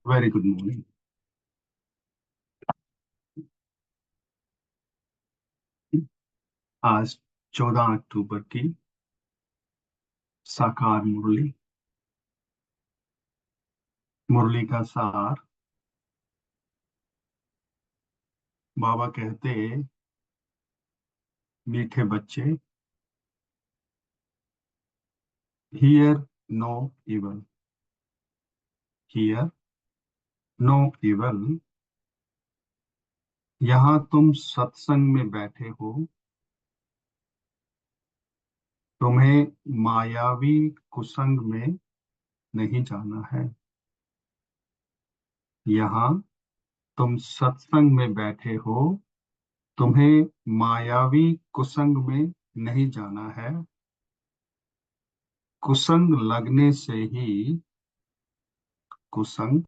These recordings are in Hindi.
Very good morning. आज 14 अक्टूबर की साकार मुरली। मुरली का सार। बाबा कहते, मीठे बच्चे, hear no evil, hear no evil. यहाँ तुम सत्संग में बैठे हो, तुम्हें मायावी कुसंग में नहीं जाना है। यहाँ तुम सत्संग में बैठे हो, तुम्हें मायावी कुसंग में नहीं जाना है। कुसंग लगने से ही कुसंग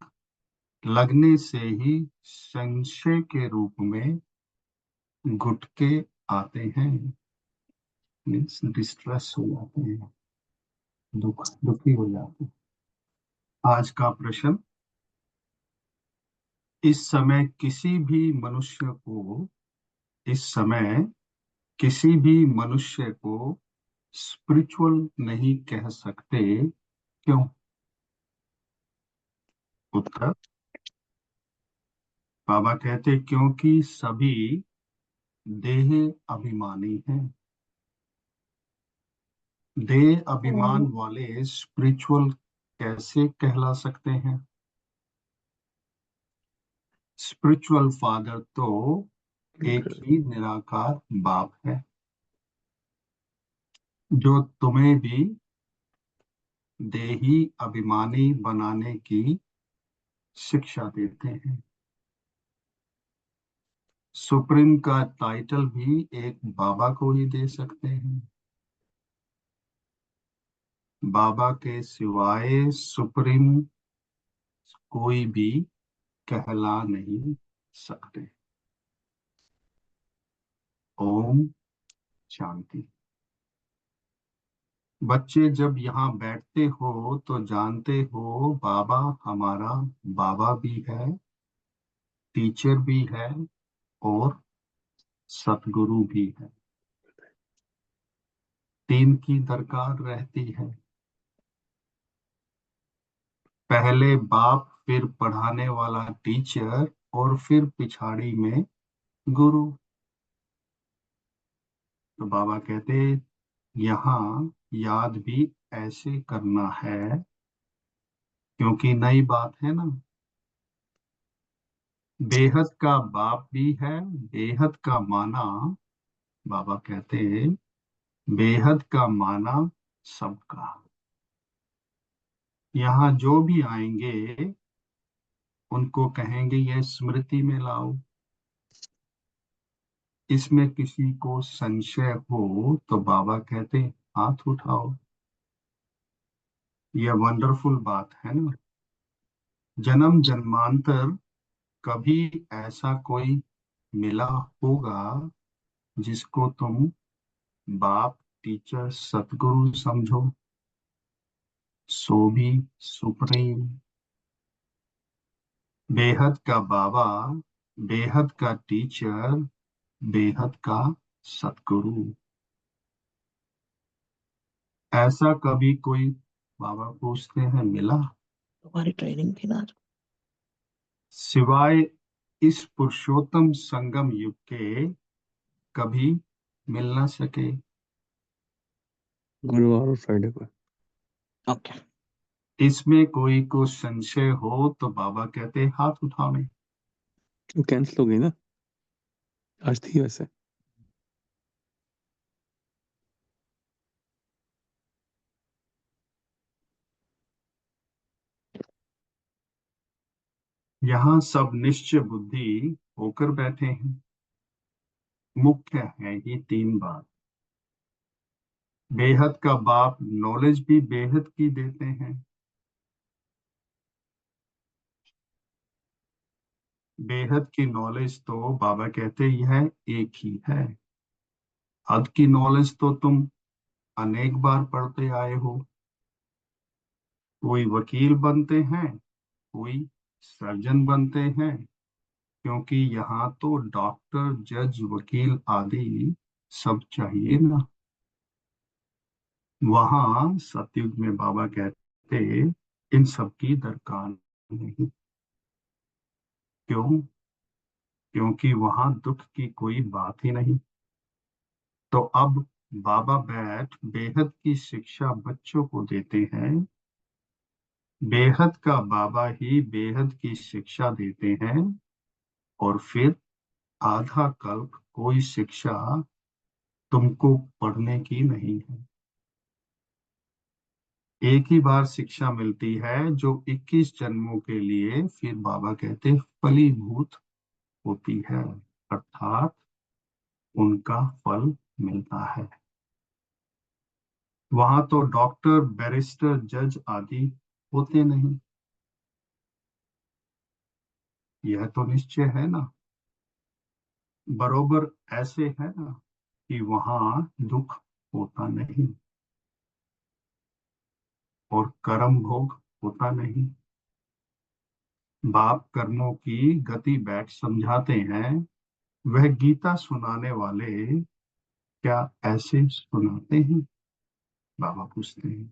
लगने से ही संशय के रूप में गुटके आते हैं। मीन्स डिस्ट्रेस हो जाते हैं, दुखी हो जाते हैं। आज का प्रश्न, इस समय किसी भी मनुष्य को इस समय किसी भी मनुष्य को स्पिरिचुअल नहीं कह सकते, क्यों? उत्तर, बाबा कहते क्योंकि सभी देह अभिमानी हैं। देह अभिमान वाले स्पिरिचुअल कैसे कहला सकते हैं? स्पिरिचुअल फादर तो एक ही निराकार बाप है, जो तुम्हें भी देही अभिमानी बनाने की शिक्षा देते हैं। सुप्रीम का टाइटल भी एक बाबा को ही दे सकते हैं। बाबा के सिवाय सुप्रीम कोई भी कहला नहीं सकते। ओम शांति। बच्चे जब यहाँ बैठते हो तो जानते हो बाबा हमारा बाबा भी है, टीचर भी है और सतगुरु भी है। तीन की दरकार रहती है। पहले बाप, फिर पढ़ाने वाला टीचर और फिर पिछाड़ी में गुरु। तो बाबा कहते यहाँ याद भी ऐसे करना है, क्योंकि नई बात है ना। बेहद का बाप भी है, बेहद का माना। बाबा कहते बेहद का माना सबका। यहाँ जो भी आएंगे उनको कहेंगे ये स्मृति में लाओ। इसमें किसी को संशय हो तो बाबा कहते हाथ उठाओ। यह वंडरफुल बात है ना। जन्म जन्मांतर कभी ऐसा कोई मिला होगा जिसको तुम बाप, टीचर, सतगुरु समझो, सो भी सुप्रीम। बेहद का बाबा, बेहद का टीचर, बेहद का सतगुरु। ऐसा कभी कोई, बाबा पूछते हैं, मिला? तुम्हारी ट्रेनिंग थी ना। सिवाय इस पुरुषोत्तम संगम युग के कभी मिल ना सके। गुरुवार और फ्राइडे को। ओके। इसमें कोई को संशय हो तो बाबा कहते हाथ उठाने। वो कैंसिल हो गई ना, आज थी वैसे। यहाँ सब निश्चय बुद्धि होकर बैठे हैं। मुख्य है ये तीन बात। बेहद का बाप नॉलेज भी बेहद की देते हैं। बेहद की नॉलेज तो बाबा कहते यह एक ही है। हद की नॉलेज तो तुम अनेक बार पढ़ते आए हो। कोई वकील बनते हैं, कोई सर्जन बनते हैं, क्योंकि यहाँ तो डॉक्टर, जज, वकील आदि सब चाहिए ना। वहां सतयुग में बाबा कहते इन सब की दरकार नहीं। क्यों? क्योंकि वहां दुख की कोई बात ही नहीं। तो अब बाबा बैठ बेहद की शिक्षा बच्चों को देते हैं। बेहद का बाबा ही बेहद की शिक्षा देते हैं, और फिर आधा कल्प कोई शिक्षा तुमको पढ़ने की नहीं है। एक ही बार शिक्षा मिलती है, जो 21 जन्मों के लिए फिर बाबा कहते फलीभूत होती है, अर्थात उनका फल मिलता है। वहां तो डॉक्टर, बैरिस्टर, जज आदि होते नहीं। यह तो निश्चय है ना। बरोबर ऐसे है ना कि वहां दुख होता नहीं और कर्म भोग होता नहीं। बाप कर्मों की गति बैठ समझाते हैं। वह गीता सुनाने वाले क्या ऐसे सुनाते हैं? बाबा पूछते हैं।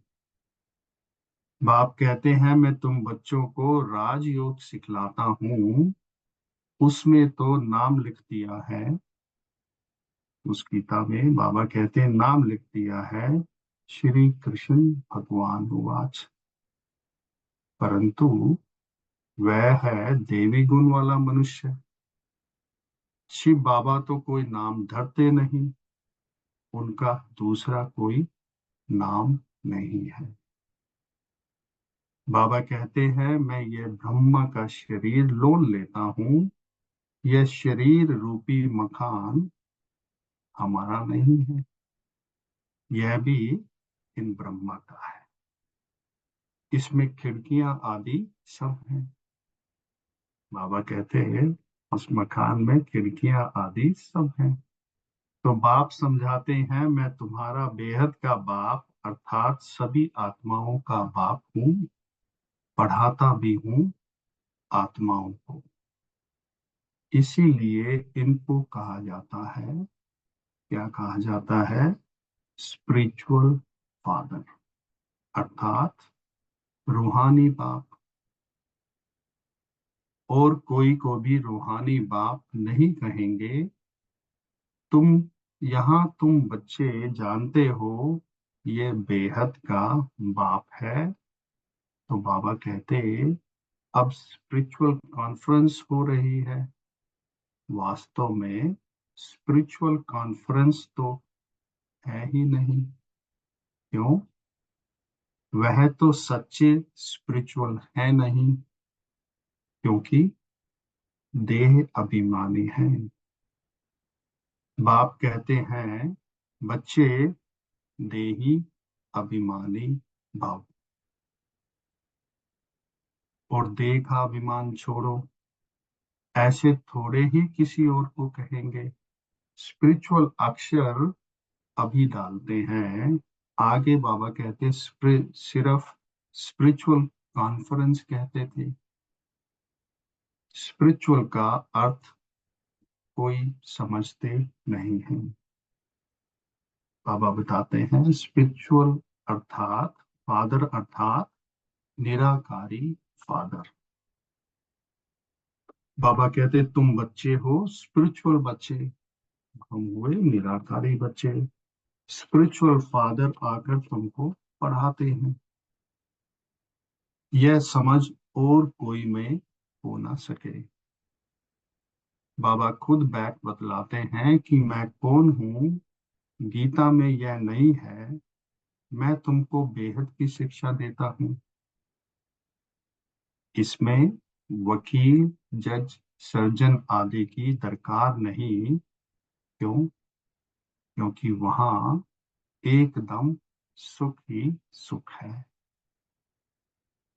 बाप कहते हैं मैं तुम बच्चों को राजयोग सिखलाता हूँ, उसमें तो नाम लिख दिया है। उस गीता में बाबा कहते हैं नाम लिख दिया है, श्री कृष्ण भगवान उवाच। परंतु वह है देवी गुण वाला मनुष्य। शिव बाबा तो कोई नाम धरते नहीं, उनका दूसरा कोई नाम नहीं है। बाबा कहते हैं मैं ये ब्रह्मा का शरीर लोन लेता हूँ। यह शरीर रूपी मकान हमारा नहीं है, यह भी इन ब्रह्मा का है। इसमें खिड़कियां आदि सब हैं। बाबा कहते हैं उस मकान में खिड़कियां आदि सब हैं। तो बाप समझाते हैं मैं तुम्हारा बेहद का बाप अर्थात सभी आत्माओं का बाप हूँ, पढ़ाता भी हूँ आत्माओं को। इसीलिए इनको कहा जाता है, क्या कहा जाता है? स्पिरिचुअल फादर, अर्थात रूहानी बाप। और कोई को भी रूहानी बाप नहीं कहेंगे। तुम तुम बच्चे जानते हो ये बेहद का बाप है। तो बाबा कहते अब स्पिरिचुअल कॉन्फ्रेंस हो रही है। वास्तव में स्पिरिचुअल कॉन्फ्रेंस तो है ही नहीं। क्यों? वह तो सच्चे स्पिरिचुअल है नहीं, क्योंकि देह अभिमानी है। बाप कहते हैं बच्चे देही अभिमानी भाव और देह का अभिमान छोड़ो। ऐसे थोड़े ही किसी और को कहेंगे। स्पिरिचुअल अक्षर अभी डालते हैं। आगे बाबा कहते सिर्फ स्पिरिचुअल कॉन्फ्रेंस कहते थे। स्पिरिचुअल का अर्थ कोई समझते नहीं है। बाबा बताते हैं स्पिरिचुअल अर्थात फादर, अर्थात निराकारी फादर। बाबा कहते तुम बच्चे हो स्पिरिचुअल बच्चे, हम हुए निराकारी बच्चे। स्पिरिचुअल फादर आकर तुमको पढ़ाते हैं। यह समझ और कोई में हो ना सके। बाबा खुद बैठ बतलाते हैं कि मैं कौन हूँ। गीता में यह नहीं है। मैं तुमको बेहद की शिक्षा देता हूँ। इसमें वकील, जज, सर्जन आदि की दरकार नहीं। क्यों? क्योंकि वहां एकदम सुख ही सुख है।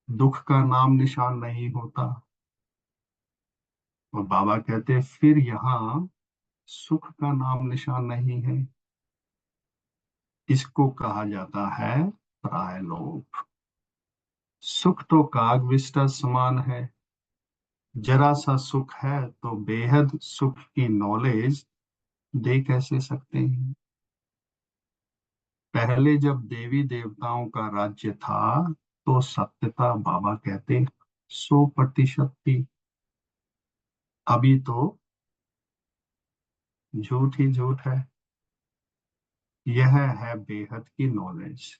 दुख का नाम निशान नहीं होता। और बाबा कहते फिर यहाँ सुख का नाम निशान नहीं है। इसको कहा जाता है प्रायलोक। सुख तो काग विष्टा समान है, जरा सा सुख है तो बेहद सुख की नॉलेज दे कैसे सकते हैं। पहले जब देवी देवताओं का राज्य था तो सत्यता बाबा कहते 100% थी। अभी तो झूठ ही झूठ है। यह है बेहद की नॉलेज।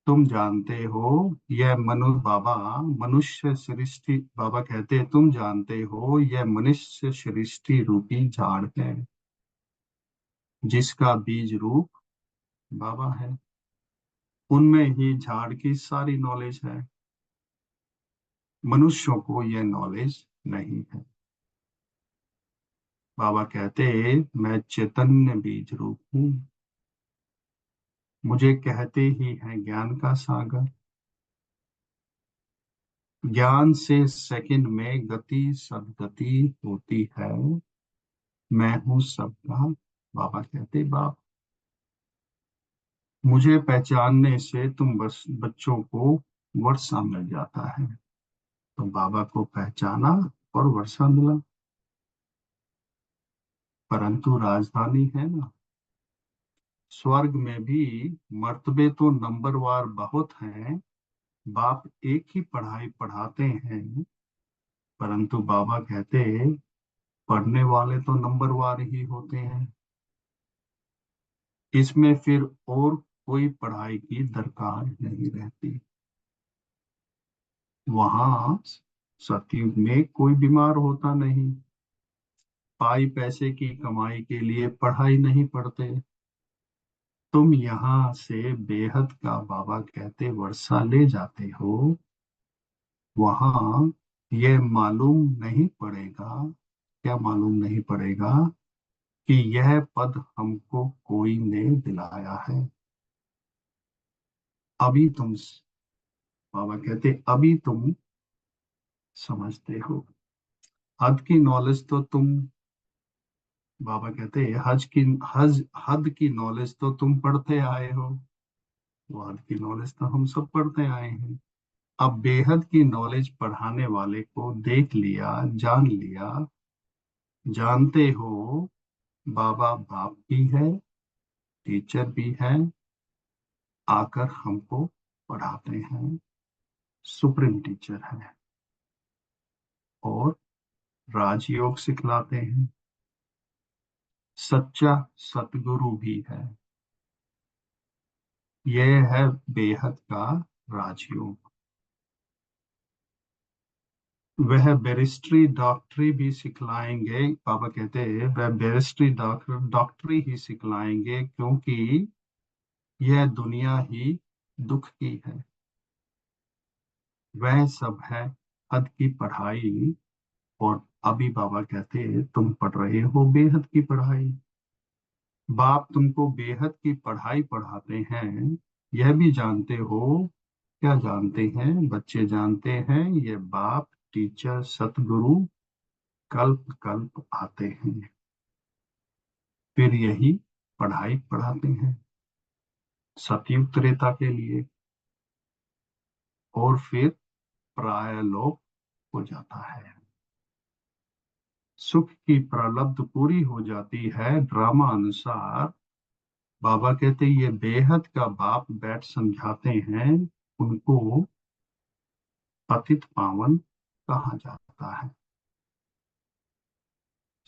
तुम जानते हो, यह मनुष्य सृष्टि, बाबा कहते तुम जानते हो यह मनुष्य सृष्टि रूपी झाड़ है जिसका बीज रूप बाबा है। उनमें ही झाड़ की सारी नॉलेज है। मनुष्यों को यह नॉलेज नहीं है। बाबा कहते मैं चैतन्य बीज रूप हूँ। मुझे कहते ही है ज्ञान का सागर। ज्ञान से सेकंड में गति सदगति होती है। मैं हूँ सबका, बाबा कहते बाप। मुझे पहचानने से तुम बस बच्चों को वर्षा मिल जाता है। तो बाबा को पहचाना और वर्षा मिला। परंतु राजधानी है ना, स्वर्ग में भी मर्तबे तो नंबरवार बहुत हैं। बाप एक ही पढ़ाई पढ़ाते हैं, परंतु बाबा कहते पढ़ने वाले तो नंबरवार ही होते हैं। इसमें फिर और कोई पढ़ाई की दरकार नहीं रहती। वहां सतयुग में कोई बीमार होता नहीं। पाई पैसे की कमाई के लिए पढ़ाई नहीं पढ़ते। तुम यहाँ से बेहद का, बाबा कहते वर्षा ले जाते हो। वहां ये मालूम नहीं पड़ेगा, क्या मालूम नहीं पड़ेगा कि यह पद हमको कोई ने दिलाया है। अभी तुम, बाबा कहते अभी तुम समझते हो। हद की नॉलेज तो तुम, बाबा कहते हद की नॉलेज तो तुम पढ़ते आए हो। वो हद की नॉलेज तो हम सब पढ़ते आए हैं। अब बेहद की नॉलेज पढ़ाने वाले को देख लिया, जान लिया। जानते हो बाबा बाप भी है, टीचर भी है। आकर हमको पढ़ाते हैं, सुप्रीम टीचर है। और राजयोग सिखलाते हैं। सच्चा सतगुरु भी है। यह है बेहद का राजयोग। वह बैरिस्ट्री डॉक्टरी भी सिखलाएंगे। बाबा कहते हैं वह बैरिस्ट्री डॉक्टरी ही सिखलाएंगे, क्योंकि यह दुनिया ही दुख की है। वह सब है हद की पढ़ाई। और अभी बाबा कहते हैं तुम पढ़ रहे हो बेहद की पढ़ाई। बाप तुमको बेहद की पढ़ाई पढ़ाते हैं। यह भी जानते हो, क्या जानते हैं बच्चे जानते हैं, ये बाप टीचर सतगुरु कल्प कल्प आते हैं, फिर यही पढ़ाई पढ़ाते हैं सतयुग त्रेता के लिए। और फिर प्रायलोक हो जाता है। सुख की प्रारब्ध पूरी हो जाती है ड्रामा अनुसार। बाबा कहते ये बेहद का बाप बैठ समझाते हैं। उनको पतित पावन कहा जाता है।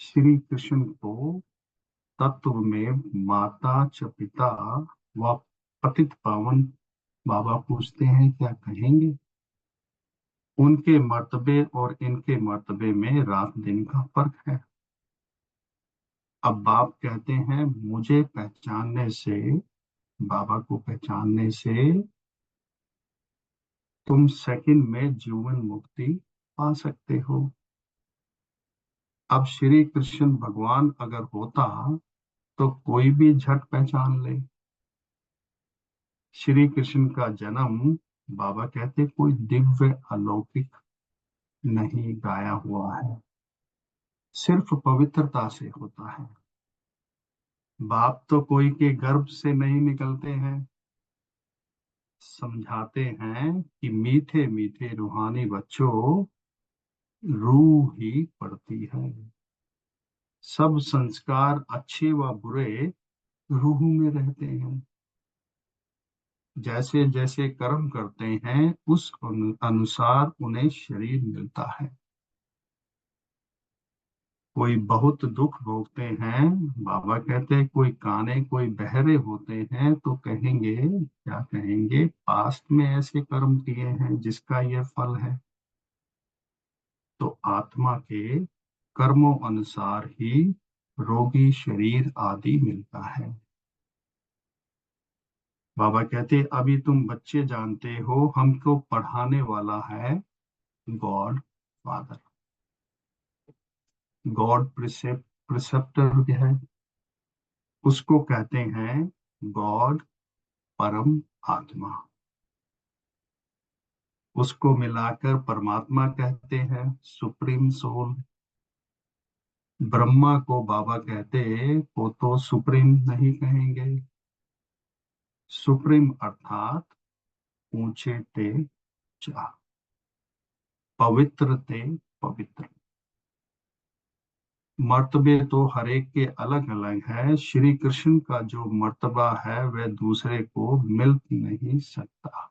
श्री कृष्ण को तत्व में माता च पिता व पतित पावन, बाबा पूछते हैं क्या कहेंगे। उनके मर्तबे और इनके मर्तबे में रात दिन का फर्क है। अब बाप कहते हैं मुझे पहचानने से, बाबा को पहचानने से तुम सेकंड में जीवन मुक्ति पा सकते हो। अब श्री कृष्ण भगवान अगर होता तो कोई भी झट पहचान ले। श्री कृष्ण का जन्म, बाबा कहते कोई दिव्य अलौकिक नहीं गाया हुआ है, सिर्फ पवित्रता से होता है। बाप तो कोई के गर्भ से नहीं निकलते हैं। समझाते हैं कि मीठे मीठे रूहानी बच्चों, रूह ही पड़ती है। सब संस्कार अच्छे व बुरे रूह में रहते हैं। जैसे जैसे कर्म करते हैं उस अनुसार उन्हें शरीर मिलता है। कोई बहुत दुख भोगते हैं, बाबा कहते हैं कोई काने कोई बहरे होते हैं, तो कहेंगे क्या कहेंगे, पास्ट में ऐसे कर्म किए हैं जिसका ये फल है। तो आत्मा के कर्मों अनुसार ही रोगी शरीर आदि मिलता है। बाबा कहते अभी तुम बच्चे जानते हो हमको पढ़ाने वाला है गॉड फादर। गॉड प्रिसेप्टर भी है, उसको कहते हैं गॉड परम आत्मा। उसको मिलाकर परमात्मा कहते हैं सुप्रीम सोल। ब्रह्मा को बाबा कहते वो तो सुप्रीम नहीं कहेंगे। सुप्रीम अर्थात ऊंचे ते जा, पवित्र ते पवित्र। मर्तबे तो हर एक के अलग अलग है। श्री कृष्ण का जो मर्तबा है वह दूसरे को मिल नहीं सकता।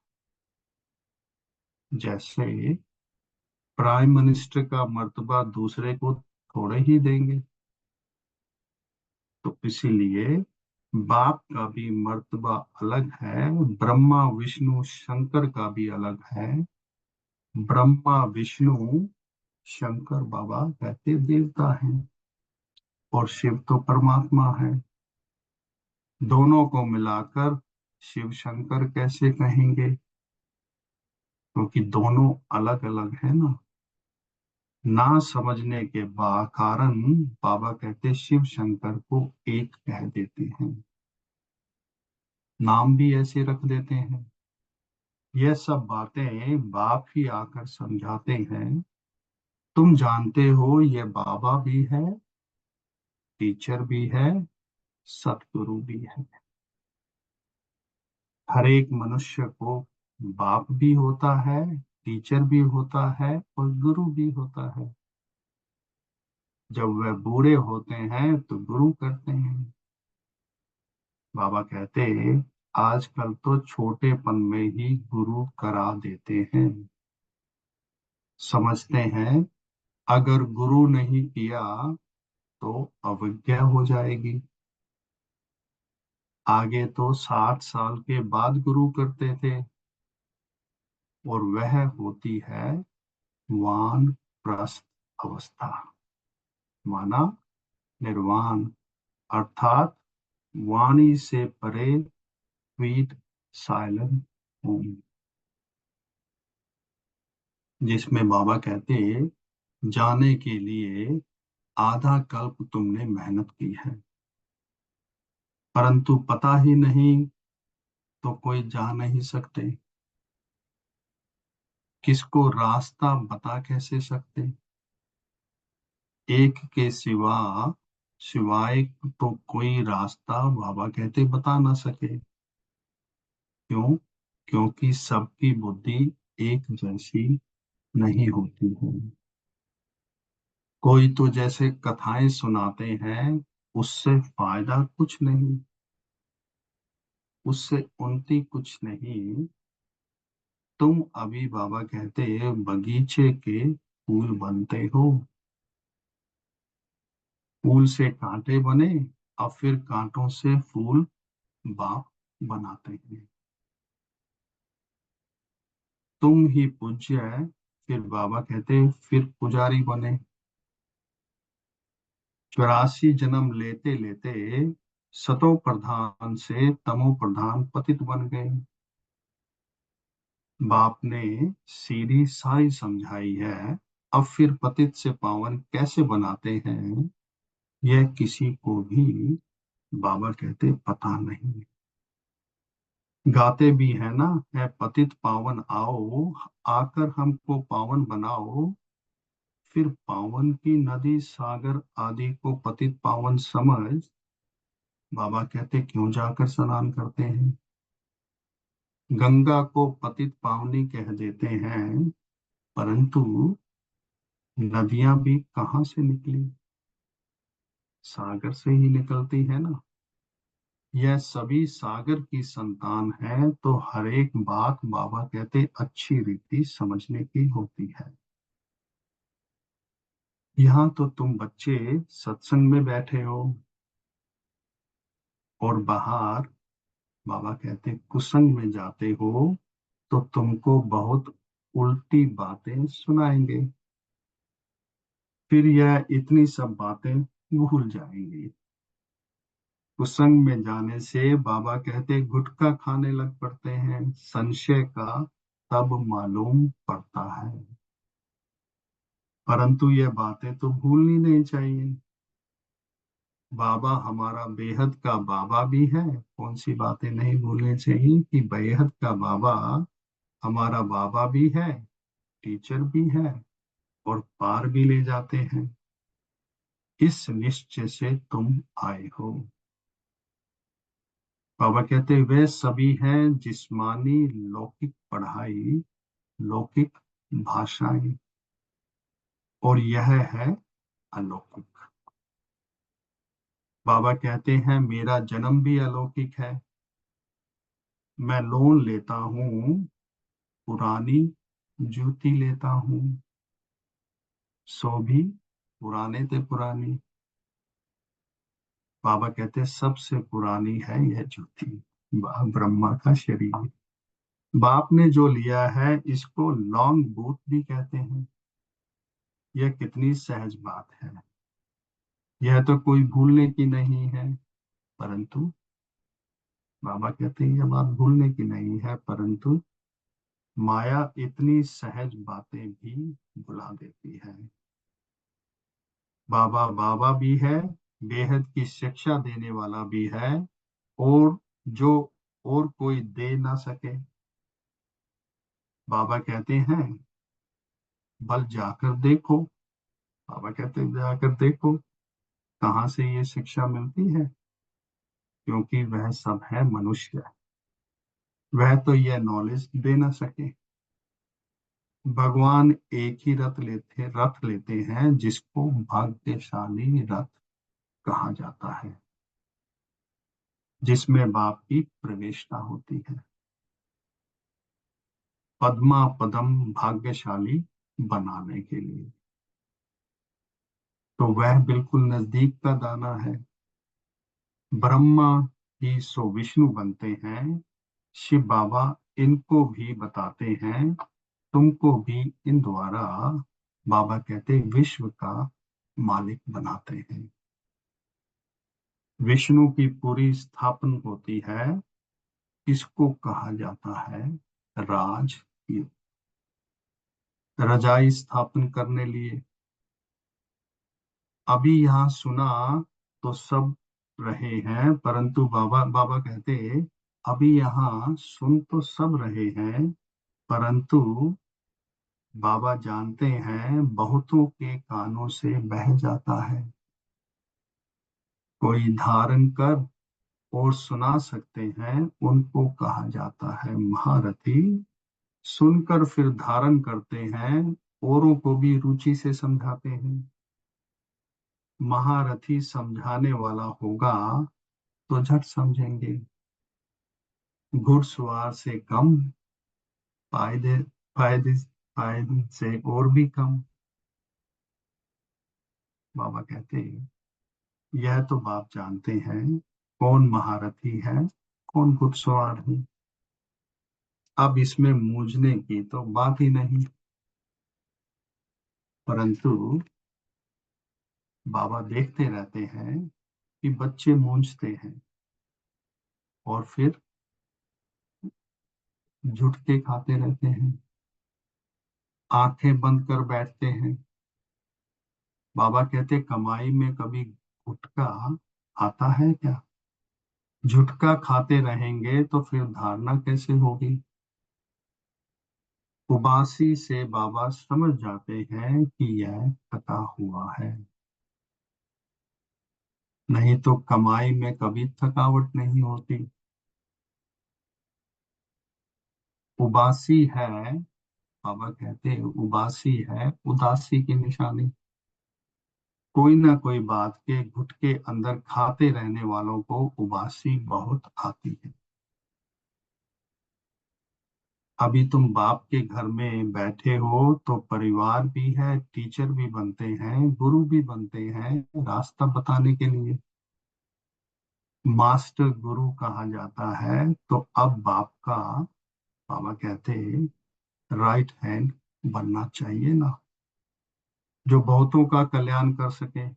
जैसे प्राइम मिनिस्टर का मर्तबा दूसरे को थोड़े ही देंगे, तो इसीलिए बाप का भी मर्तबा अलग है। ब्रह्मा विष्णु शंकर का भी अलग है। ब्रह्मा विष्णु शंकर बाबा कहते देवता हैं और शिव तो परमात्मा है। दोनों को मिलाकर शिव शंकर कैसे कहेंगे, क्योंकि दोनों अलग अलग है ना। ना समझने के कारण बाबा कहते शिव शंकर को एक कह देते हैं, नाम भी ऐसे रख देते हैं। यह सब बातें बाप ही आकर समझाते हैं। तुम जानते हो ये बाबा भी है, टीचर भी है, सतगुरु भी है। हर एक मनुष्य को बाप भी होता है, टीचर भी होता है और गुरु भी होता है। जब वह बूढ़े होते हैं तो गुरु करते हैं। बाबा कहते आजकल तो छोटेपन में ही गुरु करा देते हैं। समझते हैं अगर गुरु नहीं किया तो अवज्ञा हो जाएगी। आगे तो 60 साल के बाद गुरु करते थे और वह होती है वानप्रस्थ अवस्था, माना निर्वाण, अर्थात वाणी से परे, स्वीट साइलेंट होम। जिसमें बाबा कहते जाने के लिए आधा कल्प तुमने मेहनत की है, परंतु पता ही नहीं तो कोई जा नहीं सकते। किसको रास्ता बता कैसे सकते। एक के सिवाय तो कोई रास्ता बाबा कहते बता ना सके। क्यों? क्योंकि सबकी बुद्धि एक जैसी नहीं होती है। कोई तो जैसे कथाएं सुनाते हैं, उससे फायदा कुछ नहीं, उससे उन्नति कुछ नहीं। तुम अभी बाबा कहते बगीचे के फूल बनते हो। फूल से कांटे बने और फिर कांटों से फूल बाप बनाते हैं। तुम ही पूज्य है, फिर बाबा कहते फिर पुजारी बने। 84 जन्म लेते लेते सतो प्रधान से तमो प्रधान पतित बन गए। बाप ने सीधी सारी समझाई है। अब फिर पतित से पावन कैसे बनाते हैं यह किसी को भी बाबा कहते पता नहीं। गाते भी है ना, है पतित पावन आओ, आकर हमको पावन बनाओ। फिर पावन की नदी सागर आदि को पतित पावन समझ बाबा कहते क्यों जाकर स्नान करते हैं। गंगा को पतित पावनी कह देते हैं, परंतु नदियां भी कहाँ से निकली? सागर से ही निकलती है ना। यह सभी सागर की संतान है, तो हर एक बात बाबा कहते अच्छी रीति समझने की होती है। यहाँ तो तुम बच्चे सत्संग में बैठे हो, और बाहर बाबा कहते कुसंग में जाते हो, तो तुमको बहुत उल्टी बातें सुनाएंगे। फिर यह इतनी सब बातें भूल जाएंगे। कुसंग में जाने से बाबा कहते गुटखा खाने लग पड़ते हैं, संशय का तब मालूम पड़ता है। परंतु ये बातें तो भूलनी नहीं चाहिए। बाबा हमारा बेहद का बाबा भी है। कौन सी बातें नहीं भूलनी चाहिए कि बेहद का बाबा हमारा बाबा भी है, टीचर भी है, और पार भी ले जाते हैं। इस निश्चय से तुम आए हो। बाबा कहते वे सभी हैं जिस्मानी लौकिक पढ़ाई, लौकिक भाषाएं, और यह है अलौकिक। बाबा कहते हैं मेरा जन्म भी अलौकिक है। मैं लोन लेता हूँ, पुरानी जूती लेता हूँ, सो भी पुराने ते पुरानी। बाबा कहते हैं सबसे पुरानी है यह जूती, ब्रह्मा का शरीर। बाप ने जो लिया है इसको लॉन्ग बूट भी कहते हैं। यह कितनी सहज बात है। यह तो कोई भूलने की नहीं है, परंतु बाबा कहते हैं यह बात भूलने की नहीं है, परंतु माया इतनी सहज बातें भी भुला देती है। बाबा बाबा भी है, बेहद की शिक्षा देने वाला भी है, और जो और कोई दे ना सके। बाबा कहते हैं बल जाकर देखो। बाबा कहते हैं जाकर देखो कहाँ से ये शिक्षा मिलती है, क्योंकि वह सब है मनुष्य। वह तो यह नॉलेज दे ना सके। भगवान एक ही रथ लेते हैं जिसको भाग्यशाली रथ कहा जाता है, जिसमें बाप की प्रवेशता होती है। पद्मा पदम भाग्यशाली बनाने के लिए, तो वह बिल्कुल नजदीक का दाना है। ब्रह्मा ही सो विष्णु बनते हैं। शिव बाबा इनको भी बताते हैं, तुमको भी इन द्वारा बाबा कहते विश्व का मालिक बनाते हैं। विष्णु की पूरी स्थापना होती है, इसको कहा जाता है राज युग। रजाई स्थापन करने लिए अभी यहाँ सुना तो सब रहे हैं, परंतु बाबा बाबा कहते अभी यहाँ सुन तो सब रहे हैं, परंतु बाबा जानते हैं बहुतों के कानों से बह जाता है। कोई धारण कर और सुना सकते हैं, उनको कहा जाता है महारथी। सुनकर फिर धारण करते हैं, औरों को भी रुचि से समझाते हैं। महारथी समझाने वाला होगा तो झट समझेंगे। घुड़सवार से कम, फायदे फायदे फायदे से और भी कम। बाबा कहते हैं यह तो बाप जानते हैं कौन महारथी है, कौन घुड़सवार है। अब इसमें मूझने की तो बात ही नहीं। परंतु बाबा देखते रहते हैं कि बच्चे मूंझते हैं और फिर झुटके खाते रहते हैं, आंखें बंद कर बैठते हैं। बाबा कहते कमाई में कभी गुटखा आता है क्या? झुटका खाते रहेंगे तो फिर धारणा कैसे होगी? उबासी से बाबा समझ जाते हैं कि यह थका हुआ है। नहीं तो कमाई में कभी थकावट नहीं होती। उबासी है, बाबा कहते हैं उबासी है उदासी की निशानी। कोई ना कोई बात के घुट के अंदर खाते रहने वालों को उबासी बहुत आती है। अभी तुम बाप के घर में बैठे हो तो परिवार भी है, टीचर भी बनते हैं, गुरु भी बनते हैं रास्ता बताने के लिए। मास्टर गुरु कहा जाता है, तो अब बाप का, बाबा कहते राइट हैंड बनना चाहिए ना, जो बहुतों का कल्याण कर सके।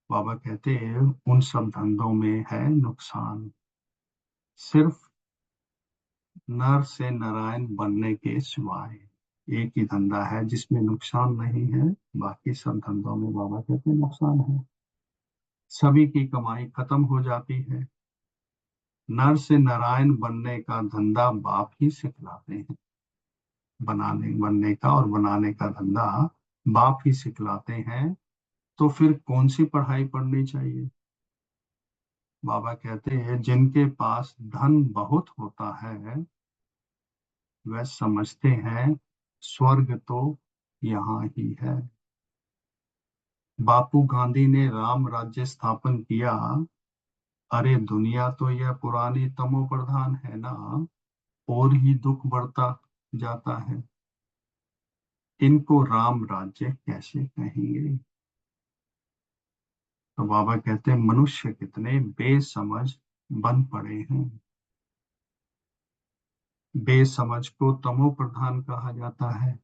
बाबा कहते हैं उन सब धंधों में है नुकसान, सिर्फ नर से नारायण बनने के सिवाय एक ही धंधा है जिसमें नुकसान नहीं है। बाकी सब धंधों में बाबा कहते हैं नुकसान है, सभी की कमाई खत्म हो जाती है। नर से नारायण बनने का धंधा बाप ही सिखलाते हैं, बनाने बनने का और बनाने का धंधा बाप ही सिखलाते हैं। तो फिर कौन सी पढ़ाई पढ़नी चाहिए? बाबा कहते हैं जिनके पास धन बहुत होता है वह समझते हैं स्वर्ग तो यहाँ ही है। बापू गांधी ने राम राज्य स्थापन किया, अरे दुनिया तो यह पुरानी तमो प्रधान है ना, और ही दुख बढ़ता जाता है। इनको राम राज्य कैसे कहेंगे? तो बाबा कहते हैं मनुष्य कितने बेसमझ बन पड़े हैं। बेसमझ को तमो प्रधान कहा जाता है,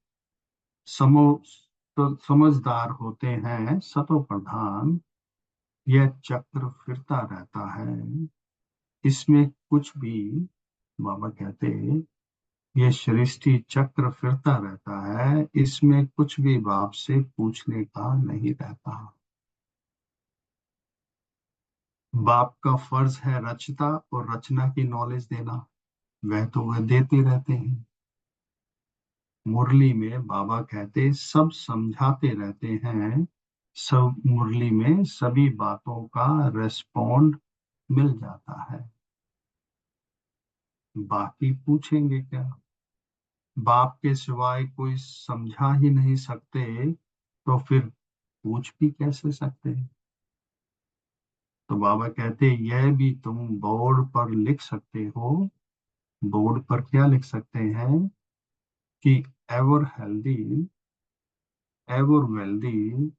समो तो समझदार होते हैं सतो प्रधान। यह चक्र फिरता रहता है, इसमें कुछ भी, बाबा कहते ये सृष्टि चक्र फिरता रहता है, इसमें कुछ भी बाप से पूछने का नहीं रहता। बाप का फर्ज है रचता और रचना की नॉलेज देना, वह देते रहते हैं। मुरली में बाबा कहते सब समझाते रहते हैं, सब मुरली में सभी बातों का रेस्पॉन्ड मिल जाता है। बाकी पूछेंगे क्या? बाप के सिवाय कोई समझा ही नहीं सकते, तो फिर पूछ भी कैसे सकते हैं? तो बाबा कहते यह भी तुम बोर्ड पर लिख सकते हो। बोर्ड पर क्या लिख सकते हैं कि एवर हेल्दी एवर वेल्दी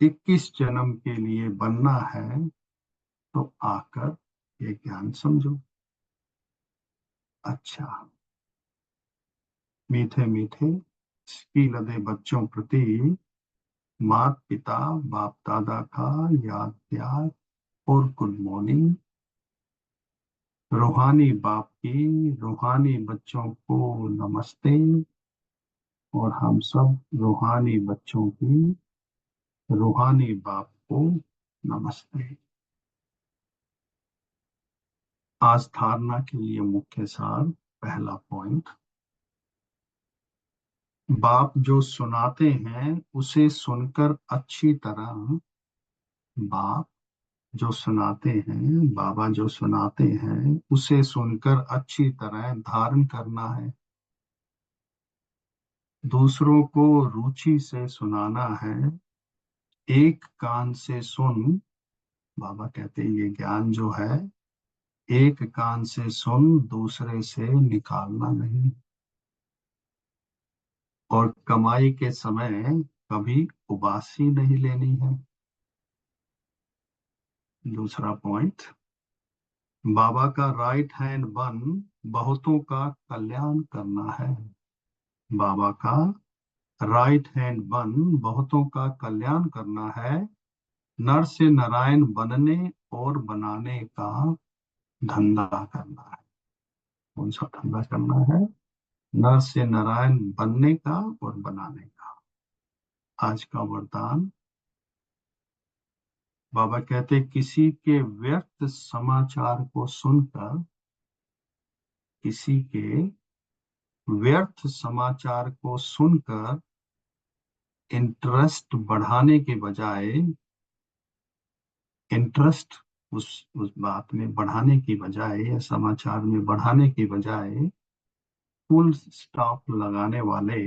21 जन्म के लिए बनना है, तो आकर ये ज्ञान समझो। अच्छा, मीठे मीठे की लदे बच्चों प्रति माता पिता बाप दादा का याद प्यार और गुड मॉर्निंग। रूहानी बाप की रूहानी बच्चों को नमस्ते, और हम सब रूहानी बच्चों की रूहानी बाप को नमस्ते। आज धारणा के लिए मुख्य सार, पहला पॉइंट, बाप जो सुनाते हैं उसे सुनकर अच्छी तरह, बाप जो सुनाते हैं, बाबा जो सुनाते हैं उसे सुनकर अच्छी तरह धारण करना है। दूसरों को रुचि से सुनाना है। एक कान से सुन, बाबा कहते हैं ये ज्ञान जो है एक कान से सुन दूसरे से निकालना नहीं। और कमाई के समय कभी उबासी नहीं लेनी है। दूसरा पॉइंट, बाबा का राइट हैंड बन बहुतों का कल्याण करना है। बाबा का राइट हैंड बन बहुतों का कल्याण करना है। नर से नारायण बनने और बनाने का धंधा करना है। कौन सा धंधा करना है? नर से नारायण बनने का और बनाने का। आज का वरदान, बाबा कहते किसी के व्यर्थ समाचार को सुनकर, किसी के व्यर्थ समाचार को सुनकर इंटरेस्ट बढ़ाने के बजाय, इंटरेस्ट उस बात में बढ़ाने की बजाय या समाचार में बढ़ाने की बजाय फुल स्टॉप लगाने वाले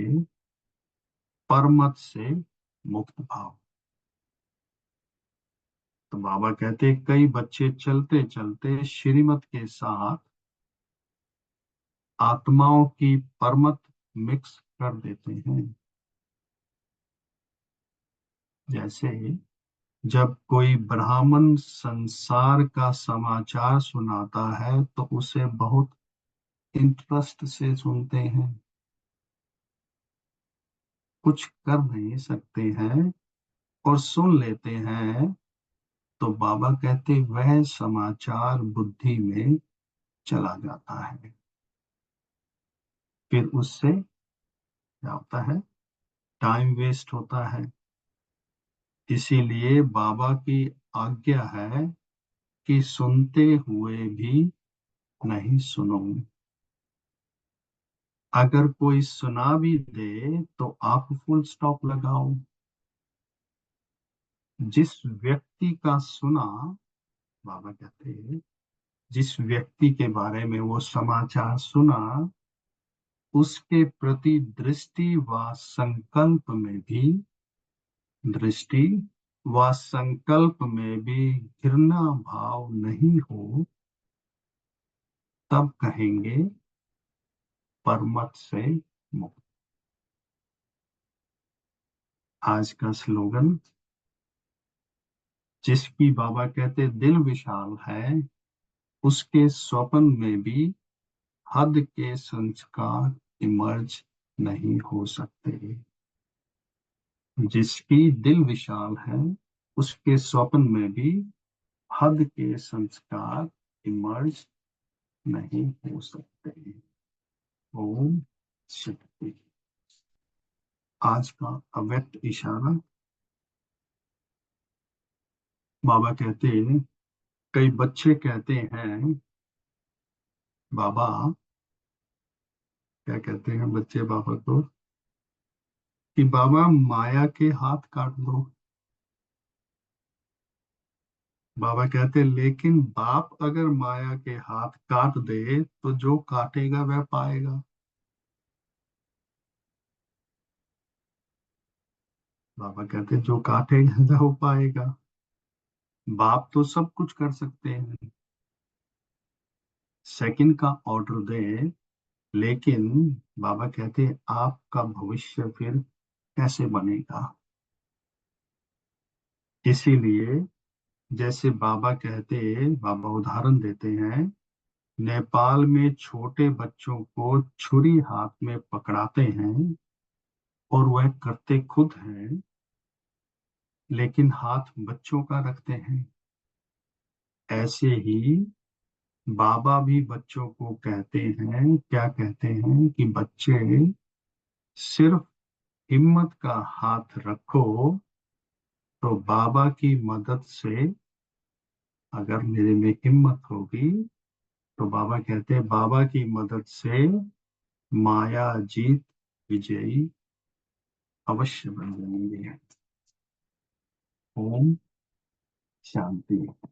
परमत से मुक्त भाव। तो बाबा कहते कई बच्चे चलते चलते श्रीमत के साथ आत्माओं की परमत मिक्स कर देते हैं। जैसे जब कोई ब्राह्मण संसार का समाचार सुनाता है तो उसे बहुत इंटरेस्ट से सुनते हैं, कुछ कर नहीं सकते हैं और सुन लेते हैं। तो बाबा कहते वह समाचार बुद्धि में चला जाता है, फिर उससे क्या होता है, टाइम वेस्ट होता है। इसीलिए बाबा की आज्ञा है कि सुनते हुए भी नहीं सुनो। अगर कोई सुना भी दे तो आप फुल स्टॉप लगाओ। जिस व्यक्ति का सुना, बाबा कहते हैं जिस व्यक्ति के बारे में वो समाचार सुना, उसके प्रति दृष्टि व संकल्प में भी दृष्टि व संकल्प में भी घृणा भाव नहीं हो, तब कहेंगे परमत से मुक्त। आज का स्लोगन, जिसकी बाबा कहते दिल विशाल है, उसके स्वप्न में भी हद के संस्कार इमर्ज नहीं हो सकते। जिसकी दिल विशाल है, उसके स्वप्न में भी हद के संस्कार इमर्ज नहीं हो सकते। ओम शक्ति। आज का अव्यक्त इशारा। बाबा कहते कई बच्चे कहते हैं, बाबा क्या कहते हैं बच्चे बाबा को, कि बाबा माया के हाथ काट दो। बाबा कहते लेकिन बाप अगर माया के हाथ काट दे तो जो काटेगा वह पाएगा। बाबा कहते जो काटेगा वो पाएगा। बाप तो सब कुछ कर सकते हैं, सेकंड का ऑर्डर दे, लेकिन बाबा कहते आपका भविष्य फिर कैसे बनेगा। इसीलिए जैसे बाबा कहते, बाबा उदाहरण देते हैं, नेपाल में छोटे बच्चों को छुरी हाथ में पकड़ाते हैं और वह करते खुद हैं, लेकिन हाथ बच्चों का रखते हैं। ऐसे ही बाबा भी बच्चों को कहते हैं, क्या कहते हैं कि बच्चे सिर्फ हिम्मत का हाथ रखो, तो बाबा की मदद से, अगर मेरे में हिम्मत होगी तो बाबा कहते हैं बाबा की मदद से माया जीत विजयी अवश्य बन जाएंगे। ओम शांति।